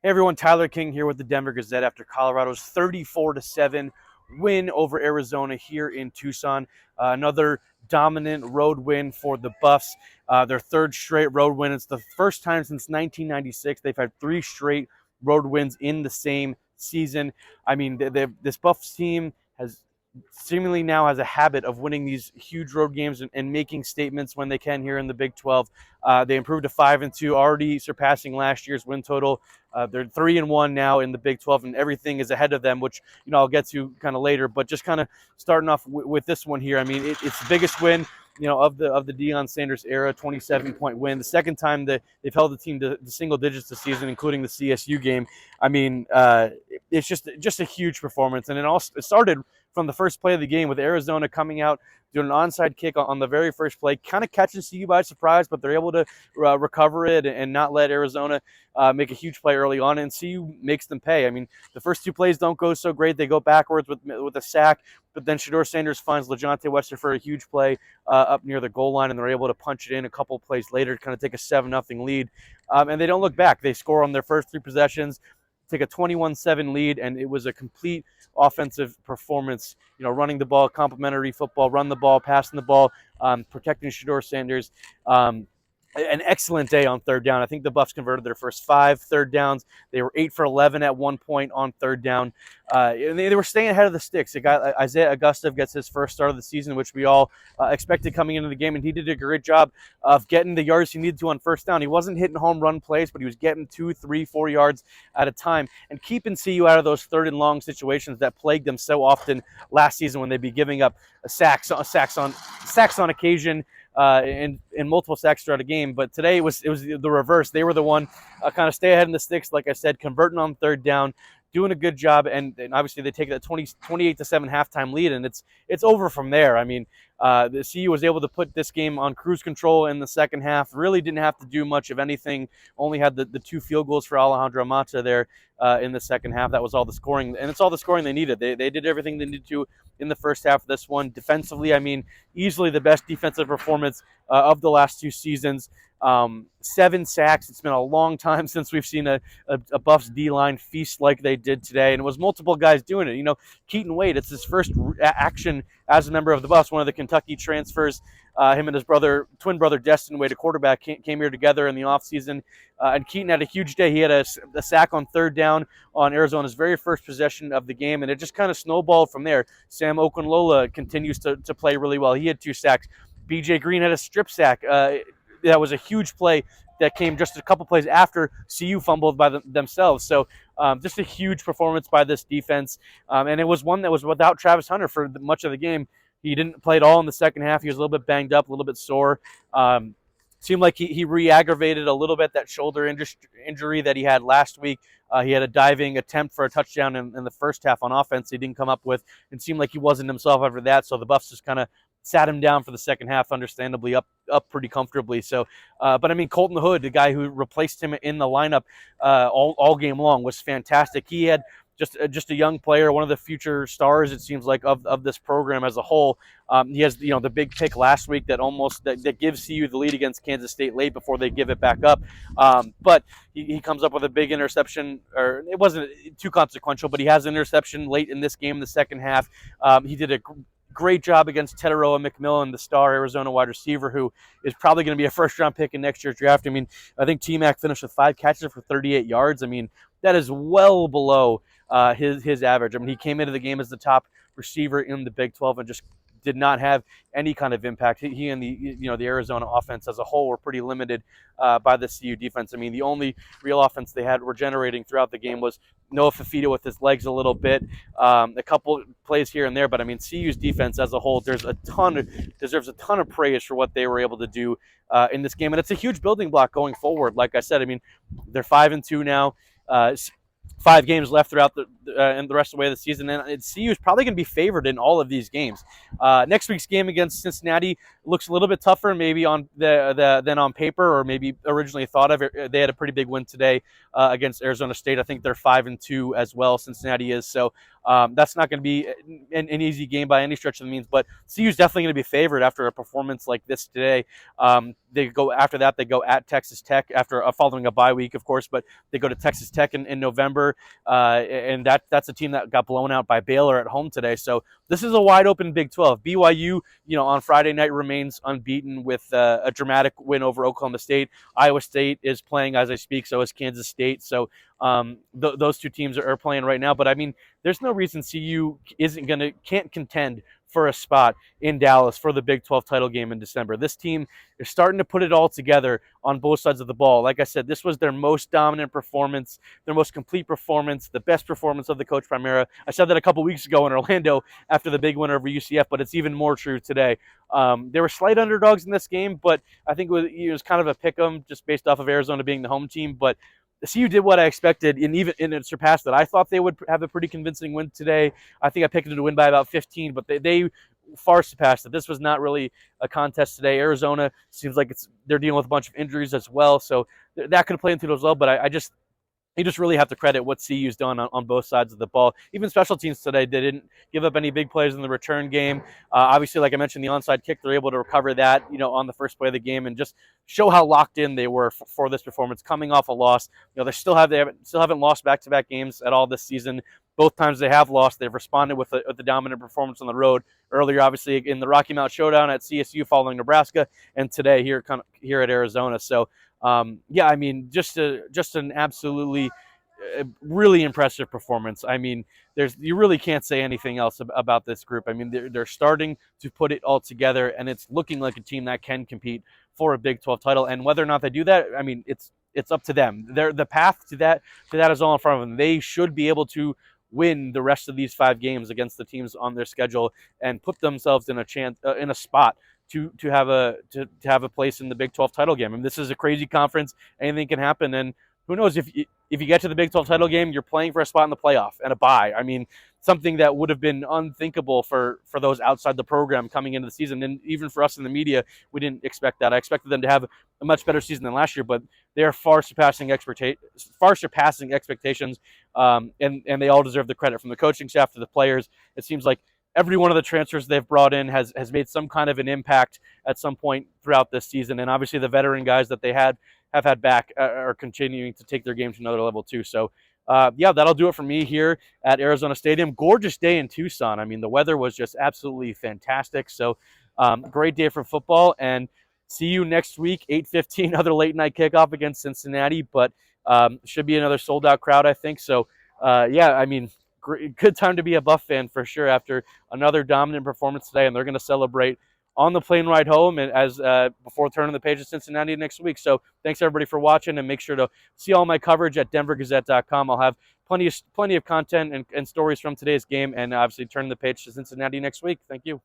Hey everyone, Tyler King here with the Denver Gazette after Colorado's 34-7 win over Arizona here in Tucson. Another dominant road win for the Buffs. Their third straight road win. It's the first time since 1996 they've had three straight road wins in the same season. I mean, this Buffs team has seemingly now has a habit of winning these huge road games and making statements when they can here in the Big 12. They improved to 5-2, already surpassing last year's win total. They're 3-1 now in the Big 12, and everything is ahead of them, which I'll get to kind of later. But just kind of starting off with this one here. I mean, it's the biggest win of the Deion Sanders era, 27-point win. The second time that they've held the team to single digits this season, including the CSU game. I mean, it's just a huge performance, and it started from the first play of the game with Arizona coming out, doing an onside kick on the very first play, kind of catching CU by surprise, but they're able to recover it and not let Arizona make a huge play early on, and CU makes them pay. I mean, the first two plays don't go so great. They go backwards with a sack, but then Shedeur Sanders finds LaJohntay Webster for a huge play up near the goal line, and they're able to punch it in a couple plays later to kind of take a 7-0 lead. And they don't look back. They score on their first three possessions, take a 21-7 lead, and it was a complete offensive performance, running the ball, complementary football, run the ball, passing the ball, protecting Shedeur Sanders. An excellent day on third down. I think the Buffs converted their first 5 third downs. They were 8 for 11 at one point on third down. And they were staying ahead of the sticks. Isaiah Augusta gets his first start of the season, which we all expected coming into the game, and he did a great job of getting the yards he needed to on first down. He wasn't hitting home run plays, but he was getting 2, 3, 4 yards at a time and keeping CU out of those third and long situations that plagued them so often last season when they'd be giving up sacks on occasion. In multiple sacks throughout a game, but today it was the reverse. They were the one kind of stay ahead in the sticks, like I said, converting on third down, doing a good job, and obviously they take that 28-7 halftime lead, and it's over from there. I mean, the CU was able to put this game on cruise control in the second half. Really didn't have to do much of anything. Only had the 2 field goals for Alejandro Mata there in the second half. That was all the scoring, and it's all the scoring they needed. They did everything they needed to in the first half of this one. Defensively, I mean, easily the best defensive performance of the last 2 seasons. 7 sacks. It's been a long time since we've seen a Buffs D-line feast like they did today, and it was multiple guys doing it. Keaten Wade, it's his first action as a member of the Buffs, one of the Kentucky transfers. Him and his twin brother Destin Wade, a quarterback, came here together in the offseason, and Keaten had a huge day. He had a sack on third down on Arizona's very first possession of the game, and it just kind of snowballed from there. Sam Okunlola continues to play really well. He had 2 sacks. BJ Green had a strip sack. That was a huge play that came just a couple plays after CU fumbled by themselves. So just a huge performance by this defense. And it was one that was without Travis Hunter for much of the game. He didn't play at all in the second half. He was a little bit banged up, a little bit sore. Seemed like he re-aggravated a little bit that shoulder injury that he had last week. He had a diving attempt for a touchdown in the first half on offense he didn't come up with, and seemed like he wasn't himself after that. So the Buffs just kind of sat him down for the second half, understandably up pretty comfortably. So, but I mean, Colton Hood, the guy who replaced him in the lineup all game long, was fantastic. He had just a young player, one of the future stars, it seems like, of this program as a whole. He has the big pick last week that gives CU the lead against Kansas State late before they give it back up. But he comes up with a big interception, or it wasn't too consequential, but he has an interception late in this game in the second half. He did a great job against Teteroa McMillan, the star Arizona wide receiver, who is probably going to be a first-round pick in next year's draft. I mean, I think TMAC finished with 5 catches for 38 yards. I mean, that is well below his average. I mean, he came into the game as the top receiver in the Big 12 and just did not have any kind of impact. He and the Arizona offense as a whole were pretty limited by the CU defense. I mean, the only real offense they were generating throughout the game was Noah Fafita with his legs a little bit, a couple plays here and there. But I mean, CU's defense as a whole deserves a ton of praise for what they were able to do in this game, and it's a huge building block going forward. Like I said, I mean, they're 5-2 now. 5 games left throughout and the rest of the way of the season, and CU is probably going to be favored in all of these games. Next week's game against Cincinnati looks a little bit tougher, maybe on than on paper, or maybe originally thought of. They had a pretty big win today against Arizona State. I think they're 5-2 as well. Cincinnati is, so that's not going to be an easy game by any stretch of the means. But CU is definitely going to be favored after a performance like this today. They go after that. They go at Texas Tech after following a bye week, of course, but they go to Texas Tech in November, and that's a team that got blown out by Baylor at home today. So this is a wide open Big 12. BYU, on Friday night remains unbeaten with a dramatic win over Oklahoma State. Iowa State is playing as I speak, so is Kansas State. So those two teams are playing right now. But I mean, there's no reason CU can't contend for a spot in Dallas for the Big 12 title game in December. This team is starting to put it all together on both sides of the ball. Like I said, this was their most dominant performance, their most complete performance, the best performance of the Coach Primera. I said that a couple weeks ago in Orlando after the big win over UCF, but it's even more true today. They were slight underdogs in this game, but I think it was kind of a pick-em just based off of Arizona being the home team. But CU did what I expected, and it surpassed it. I thought they would have a pretty convincing win today. I think I picked them to win by about 15, but they far surpassed it. This was not really a contest today. Arizona seems like they're dealing with a bunch of injuries as well, so that could have played into it as well. But you just really have to credit what CU's done on both sides of the ball. Even special teams today, they didn't give up any big plays in the return game. Obviously, like I mentioned, the onside kick, they're able to recover that, on the first play of the game, and just show how locked in they were for this performance, coming off a loss. They still haven't lost back-to-back games at all this season. Both times they have lost, they've responded with the dominant performance on the road. Earlier, obviously, in the Rocky Mount Showdown at CSU following Nebraska, and today here at Arizona. So, I mean, just an absolutely really impressive performance. I mean, you really can't say anything else about this group. I mean, they're starting to put it all together, and it's looking like a team that can compete for a Big 12 title. And whether or not they do that, I mean, it's up to them. The path to that is all in front of them. They should be able to win the rest of these 5 games against the teams on their schedule and put themselves in a spot to have a place in the Big 12 title game. I mean, this is a crazy conference. Anything can happen, and who knows, if you get to the Big 12 title game, you're playing for a spot in the playoff and a bye. I mean, something that would have been unthinkable for those outside the program coming into the season. And even for us in the media, we didn't expect that. I expected them to have a much better season than last year, but they are far surpassing expectations. And they all deserve the credit, from the coaching staff to the players. It seems like every one of the transfers they've brought in has made some kind of an impact at some point throughout this season. And obviously the veteran guys that they have had back are continuing to take their game to another level too. So, that'll do it for me here at Arizona Stadium. Gorgeous day in Tucson. I mean, the weather was just absolutely fantastic. So, great day for football. And see you next week, 8:15, another late night kickoff against Cincinnati. But should be another sold out crowd, I think. So, I mean, good time to be a Buff fan for sure after another dominant performance today. And they're going to celebrate on the plane ride home, and as before turning the page to Cincinnati next week. So thanks everybody for watching, and make sure to see all my coverage at denvergazette.com. I'll have plenty of content and stories from today's game, and obviously turn the page to Cincinnati next week. Thank you.